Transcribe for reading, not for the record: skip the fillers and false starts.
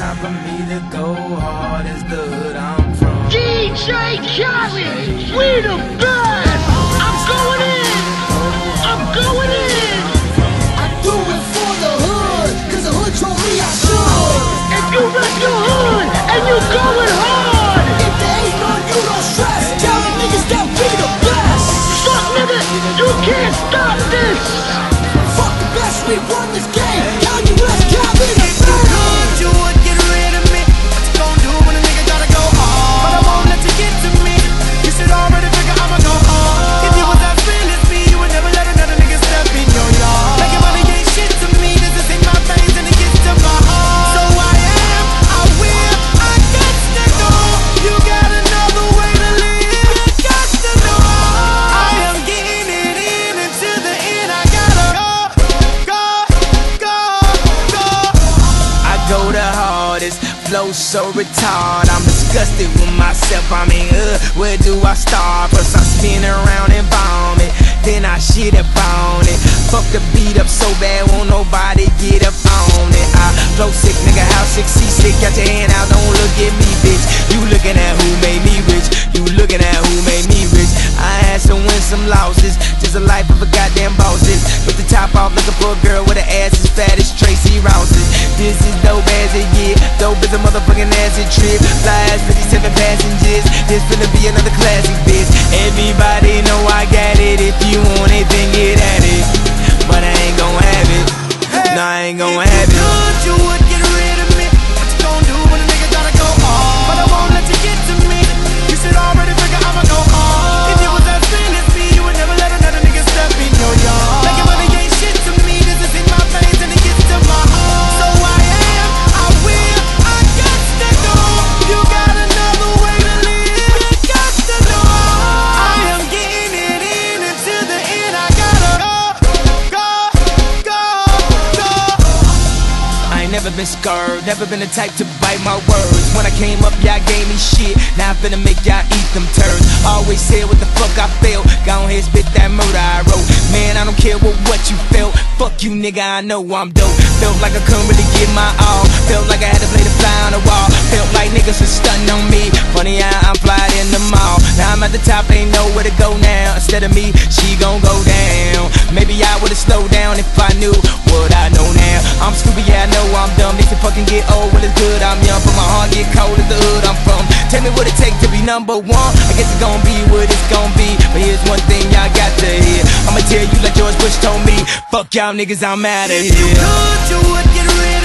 time for me to go hard as the hood I'm from. DJ Khaled, we the best! I'm going in! I'm going in! I do it for the hood, cause the hood told me I should. If you rep your hood and you going hard, If there ain't none, you don't stress. Tell the niggas that we the best. fuck nigga, you can't stop this! Fuck the best, we won this game. Kanye West, Calvin, the best. You would get rid of me. What you gon' do when a nigga gotta go hard? But I won't let you get to me. You should already figure I'ma go hard. If you was as real as me, you would never let another nigga step in your yard. Making money ain't shit to me. This is in my veins and it gets to my heart. So I am, I will, I got to go. You got another way to live. You got to know. I am getting it in until the end. I gotta go. I go the hardest, flow so retarded. I'm disgusted with myself. I mean, where do I start? First I spin around and bomb it, then I shit up on it. Fuck the beat up so bad, won't nobody get up on it. I flow sick, nigga, how sick, seasick. Got your hand out, don't look at me, bitch. You looking at who made me rich. You looking at who made me rich. I had some wins, some losses, just a life of a goddamn bosses. With the top off, looking for a girl with her ass as fat as Tracy Rouses. This is dope as it get, dope as a motherfucking acid trip. Fly as 57 passengers, this finna be another classic, bitch. Everybody know I got it. If you want it, then get at it. But I ain't gon' have it. No, I ain't gon' have it. You would get rid of me. What you gon' do when a nigga gotta go hard? But I won't let you get to me. You should already figure I'ma go hard. If you was as real as me, you would never let another nigga step in your yard. Making money ain't shit to me. This is in my veins and it gets to my heart. So I am, I will, I got to go. You got another way to live. You got to know. I am getting it in until the end. I gotta go. I ain't never been scared, never been the type to bite my words. When I came up, y'all gave me shit. Now I'm finna make y'all eat them turds. Always said what the fuck I felt. Go ahead, spit that murder I wrote. Man, I don't care what you felt. Fuck you, nigga, I know I'm dope. Felt like I couldn't really give my all. Felt like I had to play the fly on the wall. Felt like niggas was stunting on me. Funny how I'm flying in the mall. Now I'm at the top, ain't nowhere to go now. Instead of me, she gon' go down. Maybe I would've slowed down if I knew what I know now. I'm stupid, yeah, I know I'm dumb. They can fucking get old when it's good, I'm young. But my heart get cold as the hood I'm from. Tell me what it take to be number one. I guess it's gon' be what it's gon' be. But here's one thing y'all got to hear. I'ma tell you like George Bush told me. Fuck y'all niggas, I'm outta here. You would get rid of